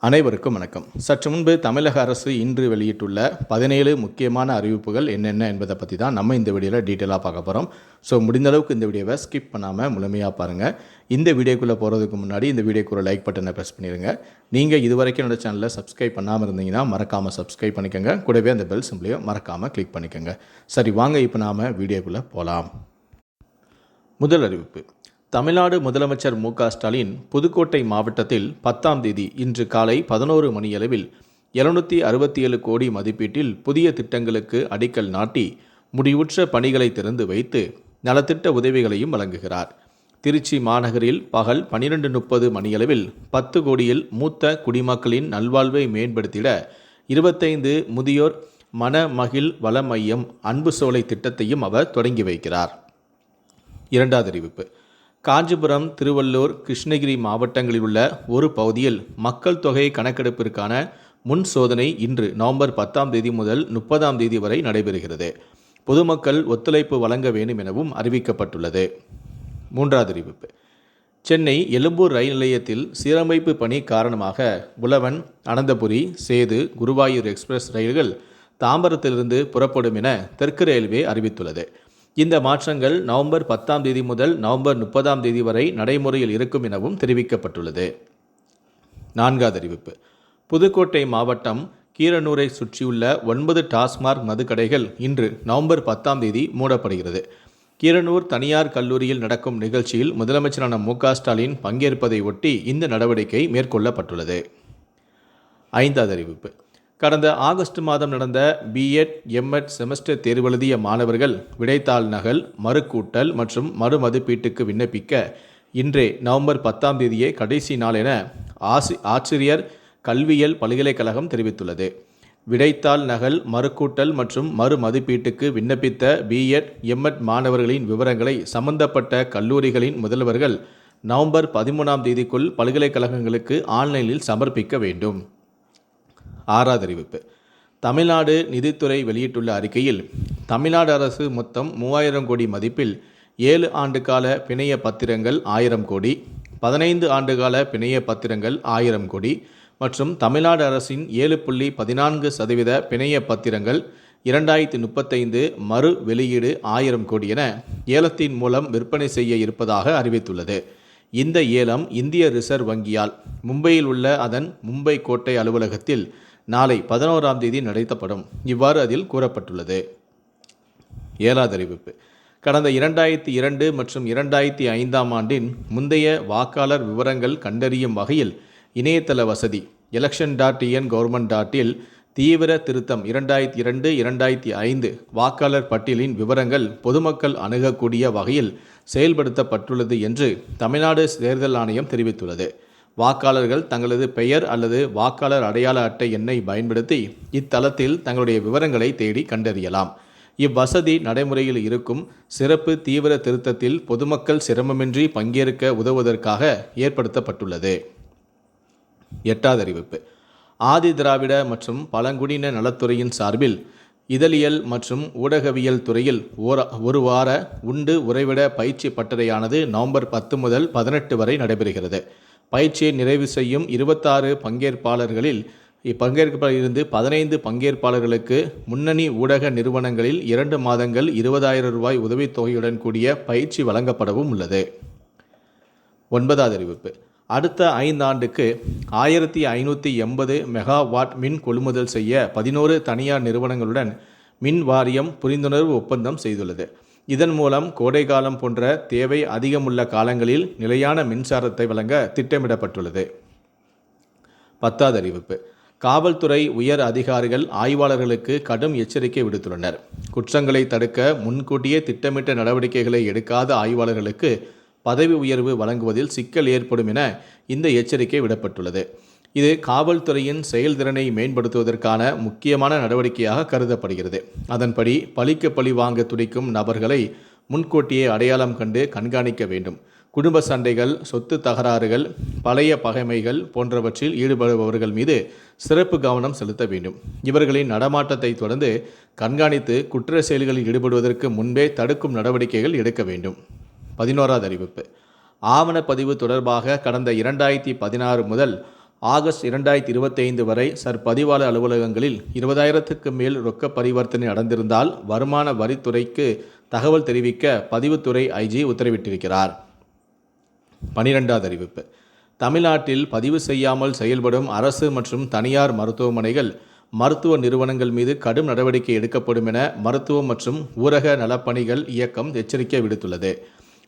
அனைவருக்கும் வணக்கம். சற்று முன்பு தமிழக அரசு இன்று வெளியிட்டுள்ள 17 முக்கியமான அறிவிப்புகள் என்னென்ன என்பதை பற்றி தான் நம்ம இந்த வீடியோவில் டீட்டெயிலாக பார்க்க போகிறோம். ஸோ முடிந்த அளவுக்கு இந்த வீடியோவை ஸ்கிப் பண்ணாமல் முழுமையாக பாருங்கள். இந்த வீடியோக்குள்ளே போகிறதுக்கு முன்னாடி இந்த வீடியோக்கு ஒரு லைக் பட்டனை ப்ரெஸ் பண்ணிடுங்க. நீங்கள் இதுவரைக்கும் என்னோட சேனலில் சப்ஸ்கிரைப் பண்ணாமல் இருந்தீங்கன்னா மறக்காமல் சப்ஸ்கிரைப் பண்ணிக்கோங்க. கூடவே அந்த பெல் சிம்பிளையும் மறக்காமல் கிளிக் பண்ணிக்கோங்க. சரி, வாங்க இப்போ நாம் வீடியோக்குள்ளே போகலாம். முதல் அறிவிப்பு. தமிழ்நாடு முதலமைச்சர் மு.க. ஸ்டாலின் புதுக்கோட்டை மாவட்டத்தில் 10ஆம் தேதி இன்று காலை 11 மணியளவில் 767 கோடி மதிப்பீட்டில் புதிய திட்டங்களுக்கு அடிக்கல் நாட்டி முடிவுற்ற பணிகளை திறந்து வைத்து நலத்திட்ட உதவிகளையும் வழங்குகிறார். திருச்சி மாநகரில் பகல் 12:30 மணியளவில் 10 கோடியில் மூத்த குடிமக்களின் நல்வாழ்வை மேம்படுத்திட 25 முதியோர் மனமகிழ் வள மையம் அன்பு சோலை திட்டத்தையும் அவர் தொடங்கி வைக்கிறார். இரண்டாவது அறிவிப்பு. காஞ்சிபுரம், திருவள்ளூர், கிருஷ்ணகிரி மாவட்டங்களில் உள்ள ஒரு பகுதியில் மக்கள் தொகை கணக்கெடுப்பிற்கான முன் சோதனை இன்று நவம்பர் 10ஆம் தேதி முதல் 30ஆம் தேதி வரை நடைபெறுகிறது. பொதுமக்கள் ஒத்துழைப்பு வழங்க வேண்டும் எனவும் அறிவிக்கப்பட்டுள்ளது. மூன்றாவது அறிவிப்பு. சென்னை எழும்பூர் ரயில் நிலையத்தில் சீரமைப்பு பணி காரணமாக உழவன், அனந்தபுரி, சேது, குருவாயூர் எக்ஸ்பிரஸ் ரயில்கள் தாம்பரத்திலிருந்து புறப்படும் என தெற்கு ரயில்வே அறிவித்துள்ளது. இந்த மாற்றங்கள் நவம்பர் 10ஆம் தேதி முதல் நவம்பர் 30ஆம் தேதி வரை நடைமுறையில் இருக்கும் எனவும் தெரிவிக்கப்பட்டுள்ளது. நான்காவது அறிவிப்பு. புதுக்கோட்டை மாவட்டம் கீரனூரை சுற்றியுள்ள 9 டாஸ்மாக் மதுக்கடைகள் இன்று நவம்பர் 10ஆம் தேதி மூடப்படுகிறது. கீரனூர் தனியார் கல்லூரியில் நடக்கும் நிகழ்ச்சியில் முதலமைச்சரான மு.க. ஸ்டாலின் பங்கேற்பதை ஒட்டி இந்த நடவடிக்கை மேற்கொள்ளப்பட்டுள்ளது. ஐந்தாவது அறிவிப்பு. கடந்த ஆகஸ்ட் மாதம் நடந்த பிஎட், எம்எட் செமஸ்டர் தேர்வெழுதிய மாணவர்கள் விடைத்தாள் நகல், மறுகூட்டல் மற்றும் மறுமதிப்பீட்டுக்கு விண்ணப்பிக்க இன்றே நவம்பர் 10ஆம் தேதியே கடைசி நாள் என ஆசிரியர் கல்வியியல் பல்கலைக்கழகம் தெரிவித்துள்ளது. விடைத்தாள் நகல், மறுகூட்டல் மற்றும் மறுமதிப்பீட்டுக்கு விண்ணப்பித்த பிஎட், எம்எட் மாணவர்களின் விவரங்களை சம்பந்தப்பட்ட கல்லூரிகளின் முதல்வர்கள் நவம்பர் 13ஆம் தேதிக்குள் பல்கலைக்கழகங்களுக்கு ஆன்லைனில் சமர்ப்பிக்க வேண்டும். ஆறாவது அறிவிப்பு. தமிழ்நாடு நிதித்துறை வெளியிட்டுள்ள அறிக்கையில் தமிழ்நாடு அரசு மொத்தம் 3000 கோடி மதிப்பில் 7 ஆண்டுகால பிணைய பத்திரங்கள் 1000 கோடி, 15 ஆண்டுகால பிணைய பத்திரங்கள் 1000 கோடி மற்றும் தமிழ்நாடு அரசின் 7.14% பிணைய பத்திரங்கள் 2035 மறு வெளியீடு 1000 கோடி என ஏலத்தின் மூலம் விற்பனை செய்ய இருப்பதாக அறிவித்துள்ளது. இந்த ஏலம் இந்திய ரிசர்வ் வங்கியால் மும்பையில் உள்ள அதன் மும்பை கோட்டை அலுவலகத்தில் நாளை 11ஆம் தேதி நடத்தப்படும். இவ்வாறு அதில் கூறப்பட்டுள்ளது. ஏழாவது அறிவிப்பு. கடந்த 2002 மற்றும் 2005ஆம் ஆண்டின் முந்தைய வாக்காளர் விவரங்கள் கண்டறியும் வகையில் இணையதள வசதி election.in government.in தீவிர திருத்தம் 2002-2005 வாக்காளர் பட்டியலின் விவரங்கள் பொதுமக்கள் அணுகக்கூடிய வகையில் செயல்படுத்தப்பட்டுள்ளது என்று தமிழ்நாடு தேர்தல் ஆணையம் தெரிவித்துள்ளது. வாக்காளர்கள் தங்களது பெயர் அல்லது வாக்காளர் அடையாள அட்டை எண்ணை பயன்படுத்தி இத்தளத்தில் தங்களுடைய விவரங்களை தேடி கண்டறியலாம். இவ்வசதி நடைமுறையில் இருக்கும் சிறப்பு தீவிர திருத்தத்தில் பொதுமக்கள் சிரமமின்றி பங்கேற்க உதவுவதற்காக ஏற்படுத்தப்பட்டுள்ளது. எட்டாவது அறிவிப்பு. ஆதி திராவிட மற்றும் பழங்குடியின நலத்துறையின் சார்பில் இதழியல் மற்றும் ஊடகவியல் துறையில் ஒரு வார உண்டு உறைவிட பயிற்சி பட்டறையானது நவம்பர் 10 முதல் 18 வரை நடைபெறுகிறது. பயிற்சியை நிறைவு செய்யும் 26 பங்கேற்பாளர்களில் 15 பங்கேற்பாளர்களுக்கு முன்னணி ஊடக நிறுவனங்களில் 2 மாதங்கள் 20,000 ரூபாய் உதவித்தொகையுடன் கூடிய பயிற்சி வழங்கப்படவும் உள்ளது. ஒன்பதாவது அறிவிப்பு. அடுத்த 5 ஆண்டுக்கு 1580 மெகாவாட் மின் கொள்முதல் செய்ய 11 தனியார் நிறுவனங்களுடன் மின் வாரியம் புரிந்துணர்வு ஒப்பந்தம் செய்துள்ளது. இதன் மூலம் கோடைகாலம் போன்ற தேவை அதிகமுள்ள காலங்களில் நிலையான மின்சாரத்தை வழங்க திட்டமிடப்பட்டுள்ளது. 10வது அறிவிப்பு. காவல்துறை உயர் அதிகாரிகள் ஆய்வாளர்களுக்கு கடும் எச்சரிக்கை விடுத்துள்ளனர். குற்றங்களை தடுக்க முன்கூட்டியே திட்டமிட்ட நடவடிக்கைகளை எடுக்காத ஆய்வாளர்களுக்கு பதவி உயர்வு வழங்குவதில் சிக்கல் ஏற்படும் என இந்த எச்சரிக்கை விடப்பட்டுள்ளது. இது காவல்துறையின் செயல்திறனை மேம்படுத்துவதற்கான முக்கியமான நடவடிக்கையாக கருதப்படுகிறது. அதன்படி பழிக்கு பழி வாங்க துடிக்கும் நபர்களை முன்கூட்டியே அடையாளம் கண்டு கண்காணிக்க வேண்டும். குடும்ப சண்டைகள், சொத்து தகராறுகள், பழைய பகைமைகள் போன்றவற்றில் ஈடுபடுபவர்கள் மீது சிறப்பு கவனம் செலுத்த வேண்டும். இவர்களின் நடமாட்டத்தை தொடர்ந்து கண்காணித்து குற்ற செயல்களில் ஈடுபடுவதற்கு முன்பே தடுக்கும் நடவடிக்கைகள் எடுக்க வேண்டும். 11வது அறிவிப்பு. ஆவணப்பதிவு தொடர்பாக கடந்த 2016 முதல் ஆகஸ்ட் 2025 வரை பதிவாளர் அலுவலகங்களில் 20,000க்கு மேல் ரொக்க பரிவர்த்தனை நடந்திருந்தால் வருமான வரித்துறைக்கு தகவல் தெரிவிக்க பதிவுத்துறை ஐஜி உத்தரவிட்டிருக்கிறார். 12வது அறிவிப்பு. தமிழ்நாட்டில் பதிவு செய்யாமல் செயல்படும் அரசு மற்றும் தனியார் மருத்துவமனைகள், மருத்துவ நிறுவனங்கள் மீது கடும் நடவடிக்கை எடுக்கப்படும் என மருத்துவம் மற்றும் ஊரக நலப்பணிகள் இயக்கம் எச்சரிக்கை விடுத்துள்ளது.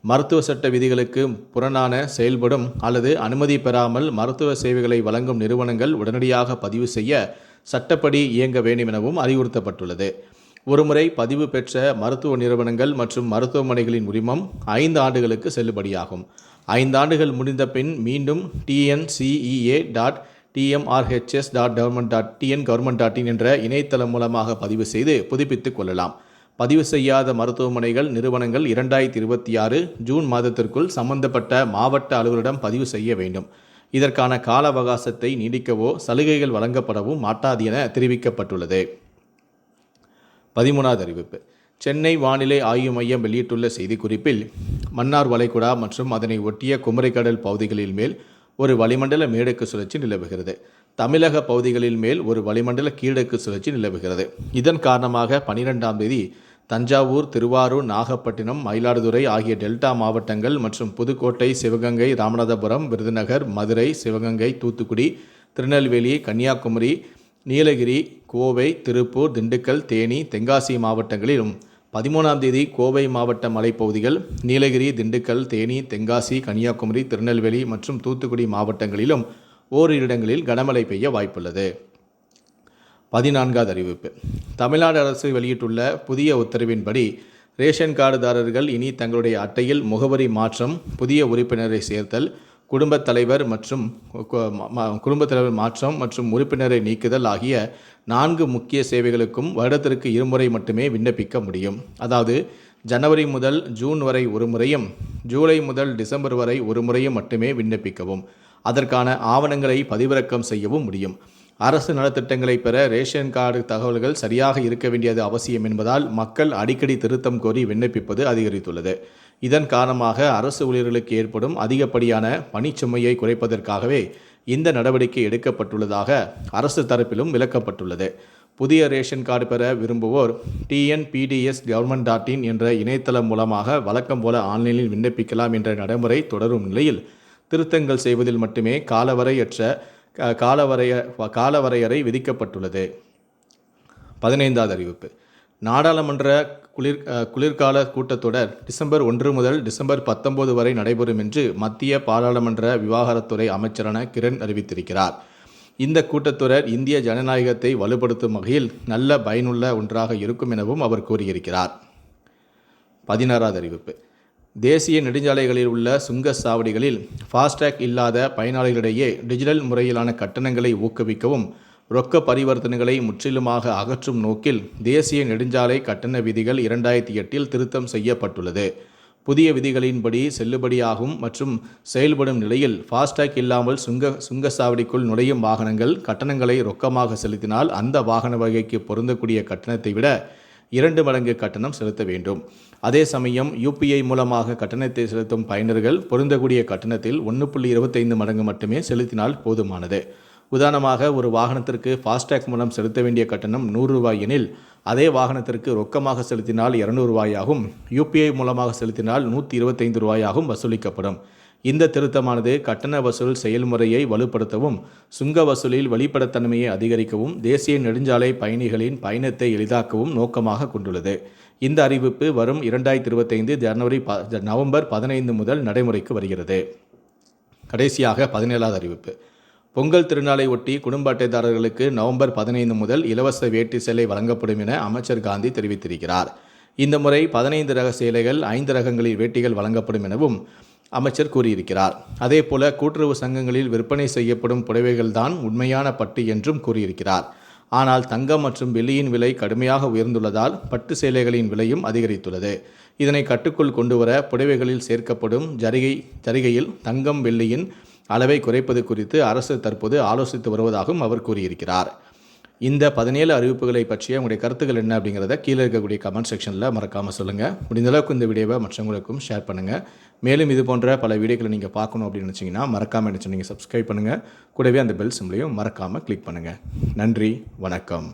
மருத்துவ சட்ட விதிகளுக்கு புறனான செயல்படும் அல்லது அனுமதி பெறாமல் மருத்துவ சேவைகளை வழங்கும் நிறுவனங்கள் உடனடியாக பதிவு செய்ய சட்டப்படி இயங்க வேண்டும் எனவும் அறிவுறுத்தப்பட்டுள்ளது. ஒருமுறை பதிவு பெற்ற மருத்துவ நிறுவனங்கள் மற்றும் மருத்துவமனைகளின் உரிமம் 5 ஆண்டுகளுக்கு செல்லுபடியாகும். 5 ஆண்டுகள் முடிந்த பின் மீண்டும் tncea.tmrhs.government.in என்ற இணையதளம் மூலமாக பதிவு செய்து புதுப்பித்துக் கொள்ளலாம். பதிவு செய்யாத மருத்துவமனைகள், நிறுவனங்கள் 2026 ஜூன் மாதத்திற்குள் சம்பந்தப்பட்ட மாவட்ட அலுவலரிடம் பதிவு செய்ய வேண்டும். இதற்கான கால அவகாசத்தை நீடிக்கவோ சலுகைகள் வழங்கப்படவும் மாட்டாது என தெரிவிக்கப்பட்டுள்ளது. 13வது அறிவிப்பு. சென்னை வானிலை ஆய்வு மையம் வெளியிட்டுள்ள செய்திக்குறிப்பில், மன்னார் வளைகுடா மற்றும் அதனை ஒட்டிய குமரிக்கடல் பகுதிகளில் மேல் ஒரு வளிமண்டல மேடக்கு சுழற்சி நிலவுகிறது. தமிழக பகுதிகளில் மேல் ஒரு வளிமண்டல கீழக்கு சுழற்சி நிலவுகிறது. இதன் காரணமாக 12ஆம் தேதி தஞ்சாவூர், திருவாரூர், நாகப்பட்டினம், மயிலாடுதுறை ஆகிய டெல்டா மாவட்டங்கள் மற்றும் புதுக்கோட்டை, சிவகங்கை, ராமநாதபுரம், விருதுநகர், மதுரை, சிவகங்கை, தூத்துக்குடி, திருநெல்வேலி, கன்னியாகுமரி, நீலகிரி, கோவை, திருப்பூர், திண்டுக்கல், தேனி, தென்காசி மாவட்டங்களிலும் 13ஆம் தேதி கோவை மாவட்ட மலைப்பகுதிகள், நீலகிரி, திண்டுக்கல், தேனி, தென்காசி, கன்னியாகுமரி, திருநெல்வேலி மற்றும் தூத்துக்குடி மாவட்டங்களிலும் ஓரிரு இடங்களில் கனமழை பெய்ய வாய்ப்புள்ளது. 14வது அறிவிப்பு. தமிழ்நாடு அரசு வெளியிட்டுள்ள புதிய உத்தரவின்படி ரேஷன் கார்டுதாரர்கள் இனி தங்களுடைய அட்டையில் முகவரி மாற்றம், புதிய உறுப்பினரை சேர்த்தல், குடும்பத் தலைவர் மாற்றம் மற்றும் உறுப்பினரை நீக்குதல் ஆகிய 4 முக்கிய சேவைகளுக்கும் வருடத்திற்கு 2 முறை மட்டுமே விண்ணப்பிக்க முடியும். அதாவது ஜனவரி முதல் ஜூன் வரை ஒரு முறையும், ஜூலை முதல் டிசம்பர் வரை ஒரு முறையும் மட்டுமே விண்ணப்பிக்கவும், அதற்கான ஆவணங்களை பதிவிறக்கம் செய்யவும் முடியும். அரசு நலத்திட்டங்களை பெற ரேஷன் கார்டு தகவல்கள் சரியாக இருக்க வேண்டியது அவசியம் என்பதால் மக்கள் அடிக்கடி திருத்தம் கோரி விண்ணப்பிப்பது அதிகரித்துள்ளது. இதன் காரணமாக அரசு ஊழியர்களுக்கு ஏற்படும் அதிகப்படியான பணிச்சுமையை குறைப்பதற்காகவே இந்த நடவடிக்கை எடுக்கப்பட்டுள்ளதாக அரசு தரப்பிலும் விளக்கப்பட்டுள்ளது. புதிய ரேஷன் கார்டு பெற விரும்புவோர் tnpds.government.in என்ற இணையதளம் மூலமாக வழக்கம் போல ஆன்லைனில் விண்ணப்பிக்கலாம் என்ற நடைமுறை தொடரும் நிலையில், திருத்தங்கள் செய்வதில் மட்டுமே காலவரையறை விதிக்கப்பட்டுள்ளது. 15வது அறிவிப்பு. நாடாளுமன்ற குளிர்கால கூட்டத்தொடர் டிசம்பர் 1 முதல் டிசம்பர் 19 வரை நடைபெறும் என்று மத்திய பாராளுமன்ற விவகாரத்துறை அமைச்சரான கிரண் அறிவித்திருக்கிறார். இந்த கூட்டத்தொடர் இந்திய ஜனநாயகத்தை வலுப்படுத்தும் வகையில் நல்ல பயனுள்ள ஒன்றாக இருக்கும் எனவும் அவர் கூறியிருக்கிறார். 16வது அறிவிப்பு. தேசிய நெடுஞ்சாலைகளில் உள்ள சுங்க சாவடிகளில் ஃபாஸ்டேக் இல்லாத பயனாளிகளிடையே டிஜிட்டல் முறையிலான கட்டணங்களை ஊக்குவிக்கவும் ரொக்க பரிவர்த்தனைகளை முற்றிலுமாக அகற்றும் நோக்கில் தேசிய நெடுஞ்சாலை கட்டண விதிகள் 2008 திருத்தம் செய்யப்பட்டுள்ளது. புதிய விதிகளின்படி செல்லுபடியாகும் மற்றும் செயல்படும் நிலையில் ஃபாஸ்டேக் இல்லாமல் சுங்கச்சாவடிக்குள் நுழையும் வாகனங்கள் கட்டணங்களை ரொக்கமாக செலுத்தினால் அந்த வாகன வகைக்கு பொருந்தக்கூடிய கட்டணத்தை விட 2 மடங்கு கட்டணம் செலுத்த வேண்டும். அதே சமயம் UPI மூலமாக கட்டணத்தை செலுத்தும் பயனர்கள் பொருந்தக்கூடிய கட்டணத்தில் 1.25 மடங்கு மட்டுமே செலுத்தினால் போதுமானது. உதாரணமாக, ஒரு வாகனத்திற்கு ஃபாஸ்டேக் மூலம் செலுத்த வேண்டிய கட்டணம் 100 ரூபாய் எனில், அதே வாகனத்திற்கு ரொக்கமாக செலுத்தினால் 200 ரூபாயாகும், UPI மூலமாக செலுத்தினால் 125 ரூபாயாகும் வசூலிக்கப்படும். இந்த திருத்தமானது கட்டண வசூல் செயல்முறையை வலுப்படுத்தவும், சுங்க வசூலில் வெளிப்படைத்தன்மையை அதிகரிக்கவும், தேசிய நெடுஞ்சாலை பயணிகளின் பயணத்தை எளிதாக்கவும் நோக்கமாக கொண்டுள்ளது. இந்த அறிவிப்பு வரும் 2025 நவம்பர் 15 முதல் நடைமுறைக்கு வருகிறது. கடைசியாக 17வது அறிவிப்பு. பொங்கல் திருநாளை ஒட்டி குடும்ப அட்டைதாரர்களுக்கு நவம்பர் 15 முதல் இலவச வேட்டி சேலை வழங்கப்படும் என அமைச்சர் காந்தி தெரிவித்திருக்கிறார். இந்த முறை 15 ரக சேலைகள், 5 ரகங்களில் வேட்டிகள் வழங்கப்படும் எனவும் அமைச்சர் கூறியிருக்கிறார். அதேபோல கூட்டுறவு சங்கங்களில் விற்பனை செய்யப்படும் புடவைகள் தான் உண்மையான பட்டு என்றும் கூறியிருக்கிறார். ஆனால் தங்கம் மற்றும் வெள்ளியின் விலை கடுமையாக உயர்ந்துள்ளதால் பட்டு சேலைகளின் விலையும் அதிகரித்துள்ளது. இதனை கட்டுக்குள் கொண்டுவர புடவைகளில் சேர்க்கப்படும் ஜரிகையில் தங்கம், வெள்ளியின் அளவை குறைப்பது குறித்து அரசு தற்போது ஆலோசித்து வருவதாகவும் அவர் கூறியிருக்கிறார். இந்த 17 அறிவிப்புகளை பற்றிய உங்களுடைய கருத்துக்கள் என்ன அப்படிங்கிறத கீழே இருக்கக்கூடிய கமெண்ட் செக்ஷனில் மறக்காமல் சொல்லுங்கள். முடிந்த அளவுக்கு இந்த வீடியோவை மற்றவங்களுக்கும் ஷேர் பண்ணுங்கள். மேலும் இது போன்ற பல வீடியோக்களை நீங்கள் பார்க்கணும் அப்படின்னு நினச்சிங்கன்னா மறக்காமல் என்ன நீங்கள் சப்ஸ்கிரைப் பண்ணுங்கள். கூடவே அந்த பெல் சிம்லையும் மறக்காமல் கிளிக் பண்ணுங்கள். நன்றி, வணக்கம்.